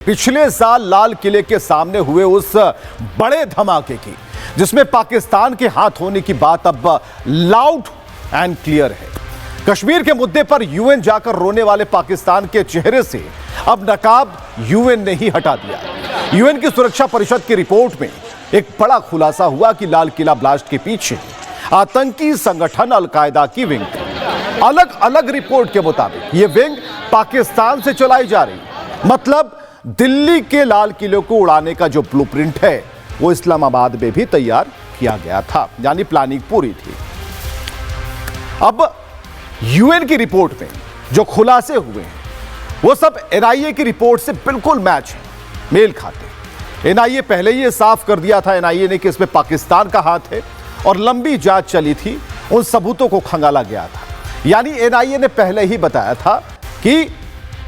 पिछले साल लाल किले के सामने हुए उस बड़े धमाके की, जिसमें पाकिस्तान के हाथ होने की बात अब लाउड एंड क्लियर है। कश्मीर के मुद्दे पर यूएन जाकर रोने वाले पाकिस्तान के चेहरे से अब नकाब यूएन ने ही हटा दिया। यूएन की सुरक्षा परिषद की रिपोर्ट में एक बड़ा खुलासा हुआ कि लाल किला ब्लास्ट के पीछे आतंकी संगठन अलकायदा की विंग थी। अलग अलग रिपोर्ट के मुताबिक यह विंग पाकिस्तान से चलाई जा रही, मतलब दिल्ली के लाल किले को उड़ाने का जो ब्लूप्रिंट है वो इस्लामाबाद में भी तैयार किया गया था, यानी प्लानिंग पूरी थी। अब यूएन की रिपोर्ट में जो खुलासे हुए हैं वो सब एनआईए की रिपोर्ट से बिल्कुल मैच है, मेल खाते। एनआईए पहले ही साफ कर दिया था एनआईए ने कि इसमें पाकिस्तान का हाथ है और लंबी जांच चली थी, उन सबूतों को खंगाला गया था। यानी एनआईए ने पहले ही बताया था कि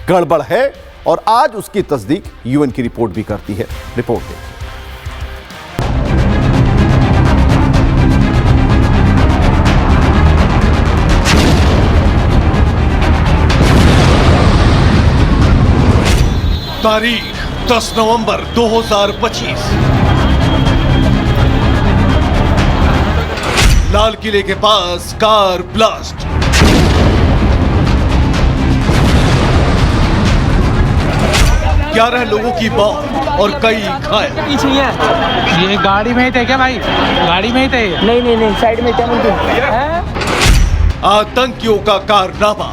गड़बड़ है और आज उसकी तस्दीक यूएन की रिपोर्ट भी करती है। रिपोर्ट देखिए। तारीख 10 नवंबर 2025। लाल किले के पास कार ब्लास्ट। ग्यारह लोगों की मौत और कई घायल। पीछे ही है। ये गाड़ी में ही थे क्या भाई? गाड़ी में ही थे? नहीं साइड में क्या बोलते हैं? आतंकियों का कारनामा,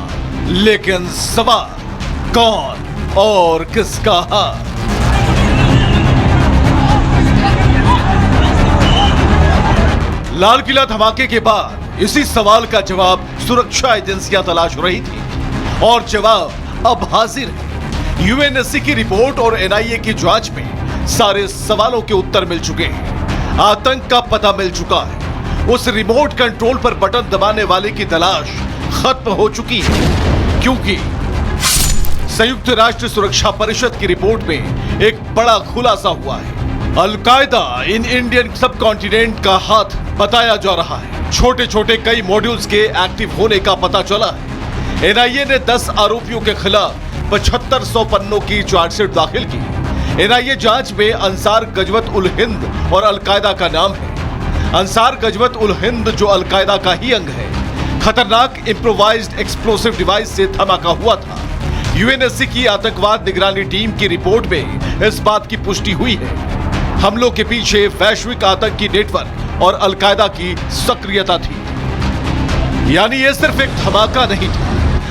लेकिन सवाल कौन और किसका हाथ? लाल किला धमाके के बाद इसी सवाल का जवाब सुरक्षा एजेंसियां तलाश रही थी और जवाब अब हाजिर है। यूएनएससी की रिपोर्ट और एनआईए की जांच में सारे सवालों के उत्तर मिल चुके हैं। आतंक का पता मिल चुका है। उस रिमोट कंट्रोल पर बटन दबाने वाले की तलाश खत्म हो चुकी है, क्योंकि संयुक्त राष्ट्र सुरक्षा परिषद की रिपोर्ट में एक बड़ा खुलासा हुआ है। अलकायदा इन इंडियन सब कॉन्टिनेंट का हाथ बताया जा रहा है। छोटे छोटे कई मॉड्यूल्स के एक्टिव होने का पता चला है। एनआईए ने 10 आरोपियों के खिलाफ 7500 पन्नों की चार्जशीट दाखिल की। एनआईए जांच में अंसार गजवत उल हिंद और अलकायदा का नाम है। अंसार गजवत उल हिंद जो अलकायदा का ही अंग है, खतरनाक इम्प्रोवाइज्ड एक्सप्लोसिव डिवाइस से धमाका हुआ था। यूएनएससी की आतंकवाद निगरानी टीम की रिपोर्ट में इस बात की पुष्टि हुई है। हमलों के पीछे वैश्विक आतंकी नेटवर्क और अलकायदा की सक्रियता थी। यानी यह सिर्फ एक धमाका नहीं था।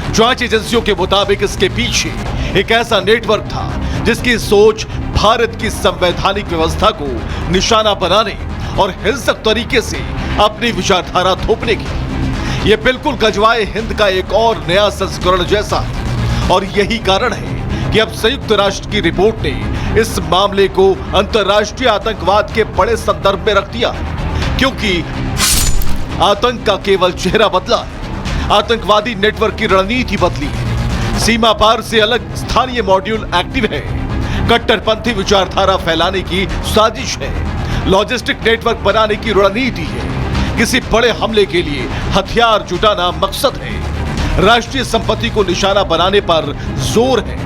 जांच एजेंसियों के मुताबिक इसके पीछे एक ऐसा नेटवर्क था जिसकी सोच भारत की संवैधानिक व्यवस्था को निशाना बनाने और हिंसक तरीके से अपनी विचारधारा थोपने की। यह बिल्कुल गजवाए हिंद का एक और नया संस्करण जैसा है और यही कारण है कि अब संयुक्त राष्ट्र की रिपोर्ट ने इस मामले को अंतर्राष्ट्रीय आतंकवाद के बड़े संदर्भ में रख दिया है, क्योंकि आतंक का केवल चेहरा बदला है, आतंकवादी नेटवर्क की रणनीति बदली है। सीमा पार से अलग स्थानीय मॉड्यूल एक्टिव है। कट्टरपंथी विचारधारा फैलाने की साजिश है। लॉजिस्टिक नेटवर्क बनाने की रणनीति है। किसी बड़े हमले के लिए हथियार जुटाना मकसद है। राष्ट्रीय संपत्ति को निशाना बनाने पर जोर है।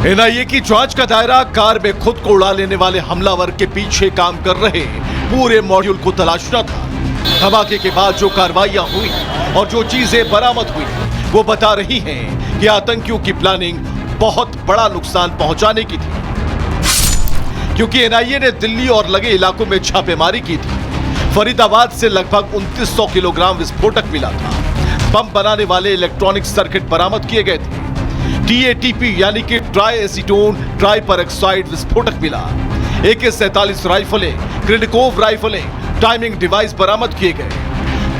एनआईए की जांच का दायरा कार में खुद को उड़ा लेने वाले हमलावर के पीछे काम कर रहे पूरे मॉड्यूल को तलाशना था। धमाके के बाद जो कार्रवाइयां हुई और जो चीजें बरामद हुई वो बता रही हैं कि आतंकियों की प्लानिंग बहुत बड़ा नुकसान पहुंचाने की थी, क्योंकि एनआईए ने दिल्ली और लगे इलाकों में छापेमारी की थी। फरीदाबाद से लगभग 2900 किलोग्राम विस्फोटक मिला था। बम बनाने वाले इलेक्ट्रॉनिक सर्किट बरामद किए गए थे। TATP यानी कि ट्राई एसीटोन ट्राई परऑक्साइड विस्फोटक मिला। AK-47 राइफलें, ग्रेनेकोव राइफलें, टाइमिंग डिवाइस बरामद किए गए।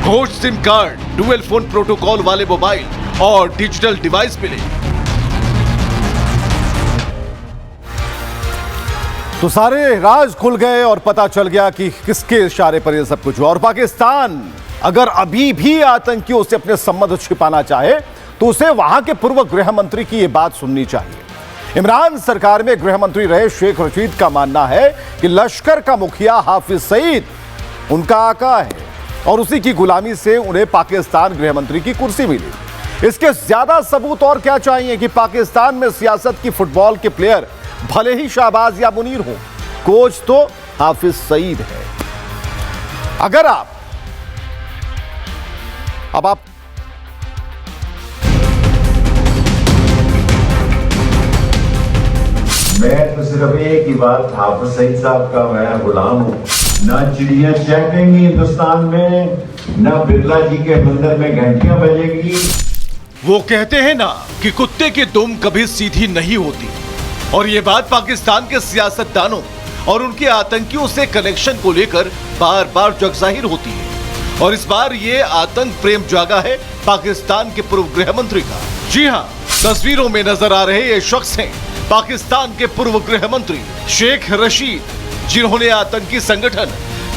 Ghosh SIM card, dual phone protocol वाले मोबाइल और डिजिटल डिवाइस मिले। तो सारे राज खुल गए और पता चल गया कि किसके इशारे पर यह सब कुछ हुआ। और पाकिस्तान अगर अभी भी आतंकियों से अपने संबंध छिपाना चाहे तो उसे वहां के पूर्व गृह मंत्री की यह बात सुननी चाहिए। इमरान सरकार में गृह मंत्री रहे शेख रशीद का मानना है कि लश्कर का मुखिया हाफिज सईद उनका आका है और उसी की गुलामी से उन्हें पाकिस्तान गृह मंत्री की कुर्सी मिली। इसके ज्यादा सबूत और क्या चाहिए कि पाकिस्तान में सियासत की फुटबॉल के प्लेयर भले ही शाहबाज या मुनीर हो, कोच तो हाफिज सईद है। अगर आप मैं तो सिर्फ एक ही बात, हाफिज सईद साहब का मैं गुलाम हूँ। ना चिड़ियां चहकेंगी हिंदुस्तान में, ना बिरला जी के मंदिर में घंटियां बजेगी। वो कहते हैं ना कि कुत्ते की दुम कभी सीधी नहीं होती, और ये बात पाकिस्तान के सियासतदानों और उनके आतंकियों से कनेक्शन को लेकर बार बार जगजाहिर होती है। और इस बार ये आतंक प्रेम जागा है पाकिस्तान के पूर्व गृह मंत्री का। जी हाँ, तस्वीरों में नजर आ रहे ये शख्स हैं पाकिस्तान के पूर्व गृह मंत्री शेख रशीद, जिन्होंने आतंकी संगठन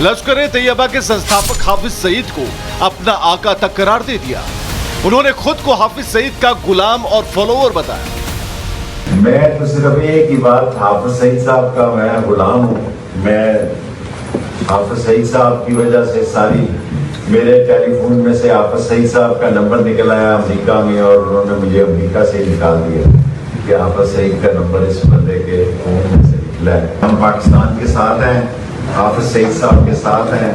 लश्कर-ए-तैयबा के संस्थापक हाफिज सईद को अपना आका तक करार दे दिया। उन्होंने खुद को हाफिज सईद का गुलाम और फॉलोअर बताया। मैं तो सिर्फ एक ही बात, हाफिज सईद साहब का मैं गुलाम हूँ। मैं हाफिज सईद साहब की वजह से सारी मेरे टेलीफोन में से हाफिज सईद साहब का नंबर निकल आया अमेरिका में, और उन्होंने मुझे अमेरिका से निकाल दिया कि हाफिज सईद का नंबर इस बंदे के फोन में से निकला है। हम पाकिस्तान के साथ हैं, हाफिज सईद साहब के साथ हैं।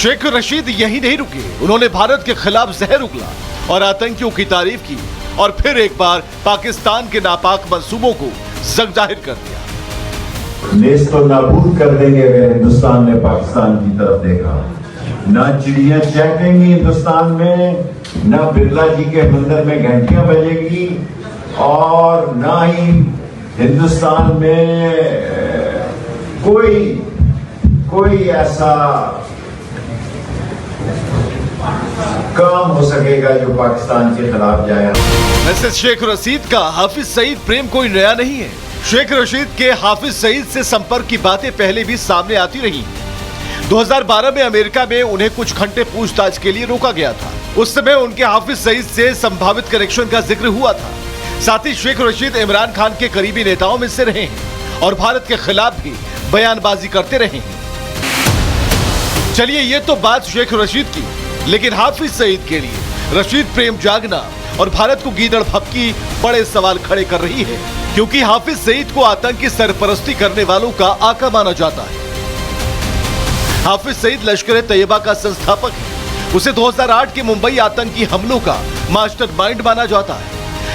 शेख रशीद यही नहीं रुके, उन्होंने भारत के खिलाफ जहर उगला और आतंकियों की तारीफ की, और फिर एक बार पाकिस्तान के नापाक मंसूबों को जग जाहिर कर दिया। नेस्तो नाबूद कर देंगे अगर हिंदुस्तान ने पाकिस्तान की तरफ देखा। ना चिड़ियां चहकेंगी हिंदुस्तान में, ना बिरला जी के मंदिर में घंटियां बजेगी, और ना ही हिंदुस्तान में कोई ऐसा काम हो सकेगा जो पाकिस्तान के खिलाफ जाए। वैसे शेख रशीद का हाफिज सईद प्रेम कोई नया नहीं है। शेख रशीद के हाफिज सईद से संपर्क की बातें पहले भी सामने आती रही। 2012 में अमेरिका में उन्हें कुछ घंटे पूछताछ के लिए रोका गया था। उस समय उनके हाफिज सईद से संभावित कनेक्शन का जिक्र हुआ था। साथ ही शेख रशीद इमरान खान के करीबी नेताओं में से रहे हैं और भारत के खिलाफ भी बयानबाजी करते रहे हैं। चलिए, ये तो बात शेख रशीद की, लेकिन हाफिज सईद के लिए रशीद प्रेम जागना और भारत को गीदड़ भभकी बड़े सवाल खड़े कर रही है, क्योंकि हाफिज सईद को आतंकी सरपरस्ती करने वालों का आका माना जाता है। हाफिज सईद लश्कर-ए-तैयबा का संस्थापक है। उसे 2008 के मुंबई आतंकी हमलों का मास्टरमाइंड माना जाता है।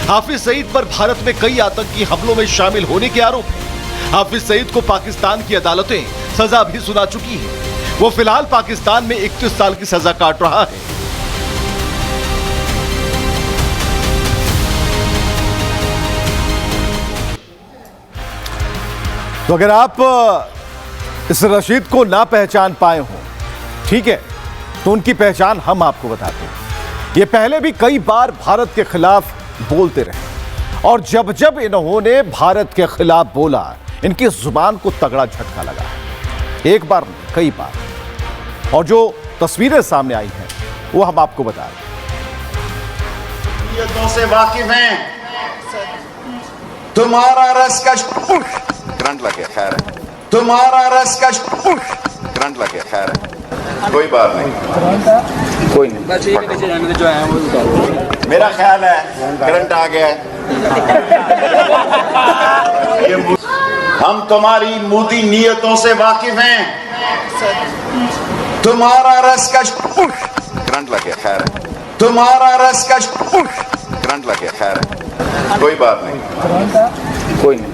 हाफिज सईद पर भारत में कई आतंकी हमलों में शामिल होने के आरोप हैं। हाफिज सईद को पाकिस्तान की अदालतें सजा भी सुना चुकी हैं। वो फिलहाल पाकिस्तान में 31 साल की सजा काट रहा है। तो अगर आप इस रशीद को ना पहचान पाए हो, ठीक है, तो उनकी पहचान हम आपको बताते हैं। ये पहले भी कई बार भारत के खिलाफ बोलते रहे, और जब जब इन्होंने भारत के खिलाफ बोला, इनकी जुबान को तगड़ा झटका लगा है। एक बार नहीं, कई बार। और जो तस्वीरें सामने आई हैं वो हम आपको बता रहे हैं। नियतों से वाकिफ हैं, तुम्हारा रस का करंट लगे, खैर है, तुम्हारा रस का करंट लगे, खैर है, कोई बात नहीं, कोई नहीं। मेरा ख्याल है करंट आ गया है। हम तुम्हारी मोदी नियतों से वाकिफ हैं, तुम्हारा रस का करंट लगे, खैर है, तुम्हारा रस का करंट लगे, खैर है, कोई बात नहीं, कोई नहीं।